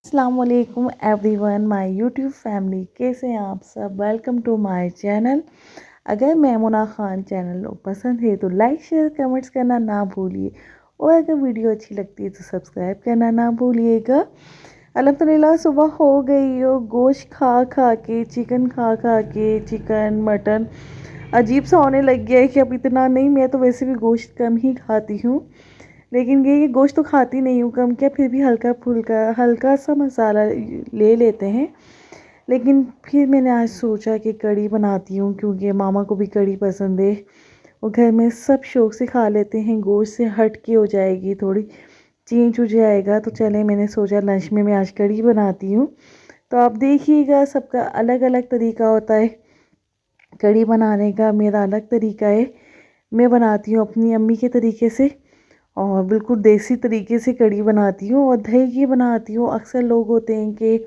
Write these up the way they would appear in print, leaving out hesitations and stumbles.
अस्सलाम वालेकुम everyone, my YouTube family. कैसे हैं आप सब? Welcome to my channel. अगर मैमुना ख़ान चैनल पसंद है तो लाइक शेयर कमेंट्स करना ना भूलिए, और अगर वीडियो अच्छी लगती है तो सब्सक्राइब करना ना भूलिएगा। अल्हम्दुलिल्लाह सुबह हो गई हो। गोश्त खा खा के, चिकन खा खा के, चिकन मटन अजीब सा होने लग गया है कि अब इतना नहीं। मैं तो वैसे भी गोश्त कम ही खाती हूँ, लेकिन ये गोश्त तो खाती नहीं हूँ कम क्या, फिर भी हल्का फुल्का हल्का सा मसाला ले लेते हैं। लेकिन फिर मैंने आज सोचा कि कढ़ी बनाती हूँ, क्योंकि मामा को भी कढ़ी पसंद है और घर में सब शौक से खा लेते हैं। गोश्त से हट के हो जाएगी, थोड़ी चेंज हो जाएगा। तो चले, मैंने सोचा लंच में मैं आज कढ़ी बनाती हूँ। तो आप देखिएगा, सबका अलग अलग तरीका होता है कढ़ी बनाने का। मेरा अलग तरीका है, मैं बनाती हूँ अपनी अम्मी के तरीके से, और बिल्कुल देसी तरीके से कढ़ी बनाती हूँ और दही की बनाती हूँ। अक्सर लोग होते हैं कि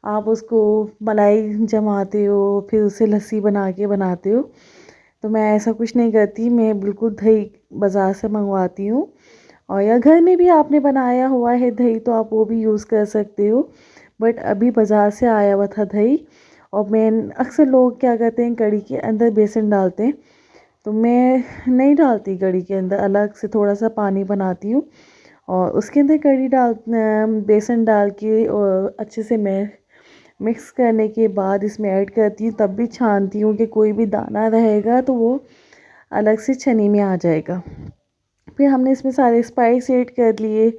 आप उसको मलाई जमाते हो, फिर उसे लस्सी बना के बनाते हो। तो मैं ऐसा कुछ नहीं करती, मैं बिल्कुल दही बाज़ार से मंगवाती हूँ। और या घर में भी आपने बनाया हुआ है दही तो आप वो भी यूज़ कर सकते हो। बट अभी बाज़ार से आया हुआ था दही। और मैं अक्सर लोग क्या करते हैं, कढ़ी के अंदर बेसन डालते हैं, तो मैं नहीं डालती। कढ़ी के अंदर अलग से थोड़ा सा पानी बनाती हूँ और उसके अंदर कढ़ी बेसन डाल के, और अच्छे से मैं मिक्स करने के बाद इसमें ऐड करती हूँ। तब भी छानती हूँ कि कोई भी दाना रहेगा तो वो अलग से छन्नी में आ जाएगा। फिर हमने इसमें सारे स्पाइस ऐड कर लिए,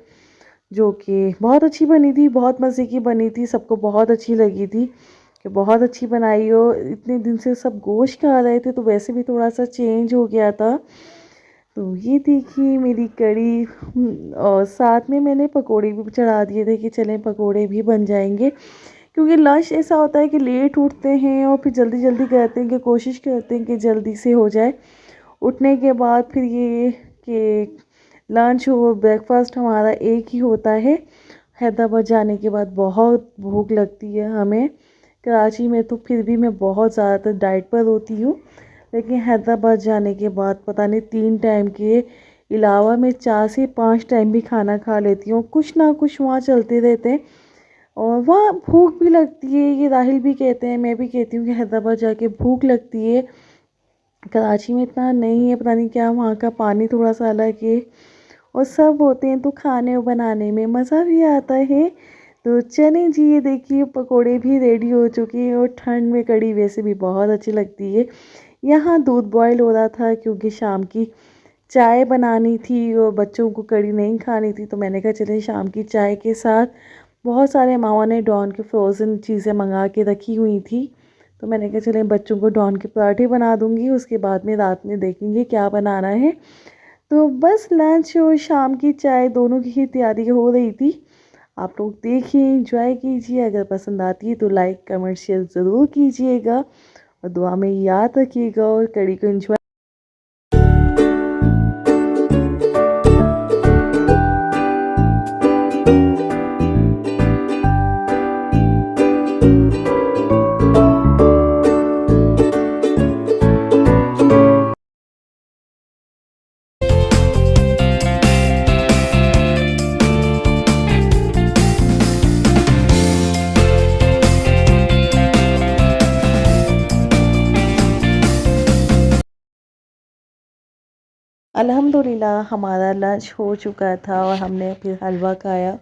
जो कि बहुत अच्छी बनी थी, बहुत मज़े की बनी थी, सबको बहुत अच्छी लगी थी कि बहुत अच्छी बनाई हो। इतने दिन से सब गोश्त खा रहे थे तो वैसे भी थोड़ा सा चेंज हो गया था। तो ये देखिए मेरी कढ़ी। और साथ में मैंने पकोड़े भी चढ़ा दिए थे कि चलें पकोड़े भी बन जाएंगे, क्योंकि लंच ऐसा होता है कि लेट उठते हैं और फिर जल्दी जल्दी करते हैं कि कोशिश करते हैं कि जल्दी से हो जाए। उठने के बाद फिर ये कि लंच हो ब्रेकफास्ट हमारा एक ही होता है। हैदराबाद जाने के बाद बहुत भूख लगती है हमें। कराची में तो फिर भी मैं बहुत ज़्यादातर डाइट पर होती हूँ, लेकिन हैदराबाद जाने के बाद पता नहीं 3 टाइम के अलावा मैं 4 से 5 टाइम भी खाना खा लेती हूँ। कुछ ना कुछ वहाँ चलते रहते हैं और वहाँ भूख भी लगती है। ये राहिल भी कहते हैं, मैं भी कहती हूँ कि हैदराबाद जाके भूख लगती है। कराची में इतना नहीं है, पता नहीं क्या, वहाँ का पानी थोड़ा सा अलग है और सब होते हैं तो खाने बनाने में मज़ा भी आता है। तो चलें जी, ये देखिए पकोड़े भी रेडी हो चुके हैं और ठंड में कढ़ी वैसे भी बहुत अच्छी लगती है। यहाँ दूध बॉयल हो रहा था क्योंकि शाम की चाय बनानी थी और बच्चों को कढ़ी नहीं खानी थी, तो मैंने कहा चले शाम की चाय के साथ। बहुत सारे मामा ने डॉन के फ्रोज़न चीज़ें मंगा के रखी हुई थी, तो मैंने कहा चले बच्चों को डॉन के पराठे बना दूँगी, उसके बाद में रात में देखेंगे क्या बनाना है। तो बस लंच और शाम की चाय दोनों की ही तैयारी हो रही थी। आप लोग देखिए, एंजॉय कीजिए। अगर पसंद आती है तो लाइक कमेंट शेयर ज़रूर कीजिएगा और दुआ में याद रखिएगा और कड़ी को एंजॉय। अल्हम्दुलिल्लाह हमारा लंच हो चुका था और हमने फिर हलवा खाया।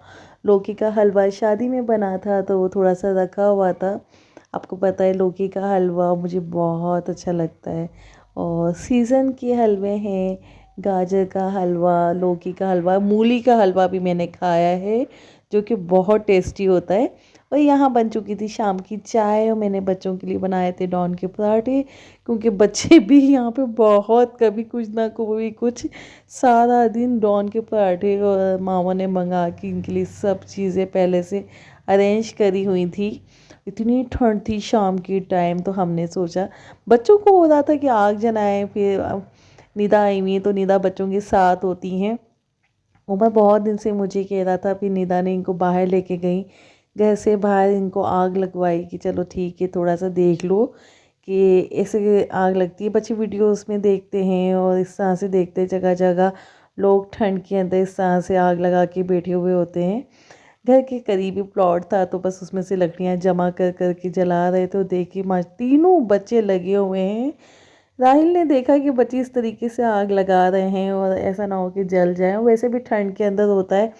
लौकी का हलवा शादी में बना था तो वो थोड़ा सा रखा हुआ था। आपको पता है लौकी का हलवा मुझे बहुत अच्छा लगता है। और सीज़न के हलवे हैं, गाजर का हलवा, लौकी का हलवा, मूली का हलवा भी मैंने खाया है, जो कि बहुत टेस्टी होता है। और यहाँ बन चुकी थी शाम की चाय और मैंने बच्चों के लिए बनाए थे डॉन के पराठे, क्योंकि बच्चे भी यहाँ पे बहुत कभी कुछ ना कभी कुछ, सारा दिन डॉन के पराठे और मामा ने मंगा के इनके लिए सब चीज़ें पहले से अरेंज करी हुई थी। इतनी ठंड थी शाम के टाइम, तो हमने सोचा बच्चों को हो रहा था कि आग जलाएं। फिर निदा आई हुई तो निदा बच्चों के साथ होती हैं। उमर बहुत दिन से मुझे कह रहा था, फिर निदा ने इनको बाहर लेके गई, घर से बाहर इनको आग लगवाई कि चलो ठीक है थोड़ा सा देख लो कि ऐसे आग लगती है। बच्चे वीडियोस में देखते हैं और इस तरह से देखते हैं जगह जगह लोग ठंड के अंदर इस तरह से आग लगा के बैठे हुए होते हैं। घर के करीबी प्लॉट था, तो बस उसमें से लकड़ियाँ जमा कर कर के जला रहे थे। तो देखिए माँ, तीनों बच्चे लगे हुए हैं। राहिल ने देखा कि बच्चे इस तरीके से आग लगा रहे हैं और ऐसा ना हो कि जल जाए। वैसे भी ठंड के अंदर होता है,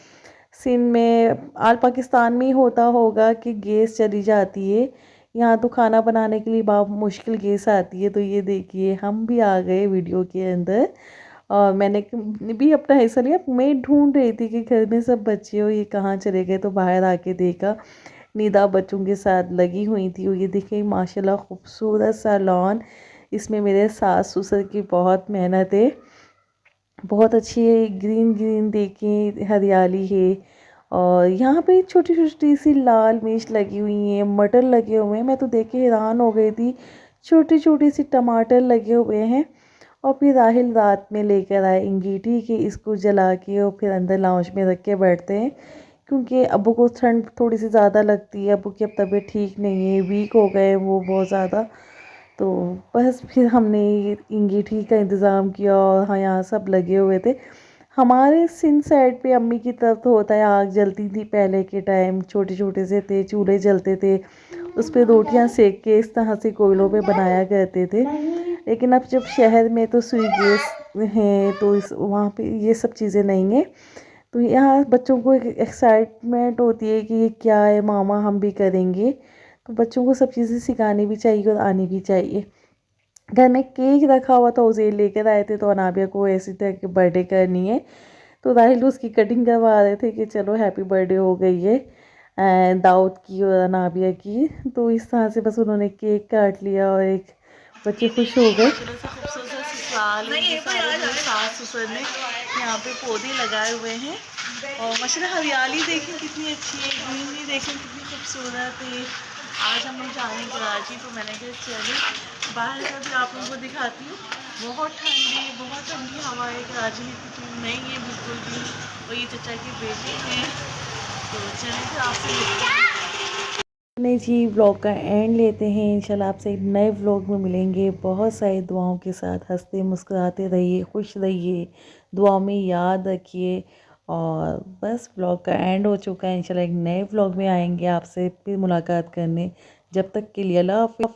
सिंध में, आल पाकिस्तान में ही होता होगा कि गैस चली जाती है। यहाँ तो खाना बनाने के लिए बहुत मुश्किल गैस आती है। तो ये देखिए हम भी आ गए वीडियो के अंदर, और मैंने भी अपना हिस्सा लिया। मैं ढूंढ रही थी कि घर में सब बच्चे हो, ये कहाँ चले गए, तो बाहर आके देखा निदा बच्चों के साथ लगी हुई थी। और ये देखिए माशाल्लाह खूबसूरत सा लॉन, इसमें मेरे सास ससुर की बहुत मेहनत है। बहुत अच्छी है, ग्रीन ग्रीन देखें हरियाली है। और यहाँ पे छोटी छोटी सी लाल मिर्च लगी हुई हैं, मटर लगे हुए हैं। मैं तो देख के हैरान हो गई थी, छोटी छोटी सी टमाटर लगे हुए हैं। और फिर राहिल रात में लेकर आए इंगीठी कि इसको जला के और फिर अंदर लाउंज में रख के बैठते हैं, क्योंकि अब्बू को ठंड थोड़ी सी ज़्यादा लगती है। अब्बू की अब तबीयत ठीक नहीं है, वीक हो गए वो बहुत ज़्यादा। तो बस फिर हमने ये इंगीठी का इंतज़ाम किया, और हाँ यहाँ सब लगे हुए थे। हमारे सिंध साइड पे अम्मी की तरफ तो होता है, आग जलती थी पहले के टाइम, छोटे छोटे से थे चूल्हे जलते थे, उस पर रोटियाँ सेक के इस तरह से कोयलों पे बनाया करते थे। लेकिन अब जब शहर में तो सुई गैस है, तो इस वहाँ पे ये सब चीज़ें नहीं है। तो यहाँ बच्चों को एक एक्साइटमेंट होती है कि ये क्या है मामा, हम भी करेंगे। तो बच्चों को सब चीज़ें सिखानी भी चाहिए और आनी भी चाहिए। घर में केक रखा हुआ था, उसे लेकर आए थे। तो अनाबिया को ऐसी तरह की बर्थडे करनी है, तो राहिल उसकी कटिंग करवा रहे थे कि चलो हैप्पी बर्थडे हो गई है दाऊद की और अनाबिया की। तो इस तरह से बस उन्होंने केक काट लिया और एक बच्चे खुश हो गए। सास ससुर ने यहाँ पे पौधे लगाए हुए हैं, और माशाल्लाह हरियाली देखें कितनी अच्छी है, ग्रीनरी देखें कितनी खूबसूरत है। आज हम लोग जा रहे हैं कराची, तो मैंने कहा चलिए बाहर का भी आप लोगों को दिखाती हूँ। बहुत ठंडी हवा है कराची में, क्योंकि नहीं है बिल्कुल भी। और ये चचा के बेटे हैं, तो चलिए फिर आपसे मिलते हैं। नहीं जी, व्लॉग का एंड लेते हैं। इंशाल्लाह आपसे एक नए व्लॉग में मिलेंगे, बहुत सारी दुआओं के साथ। हंसते मुस्कुराते रहिए, खुश रहिए, दुआओं में याद रखिए। और बस व्लॉग का एंड हो चुका है। इंशाल्लाह एक नए व्लॉग में आएंगे आपसे फिर मुलाकात करने। जब तक के लिए अल्लाह हाफ़िज़।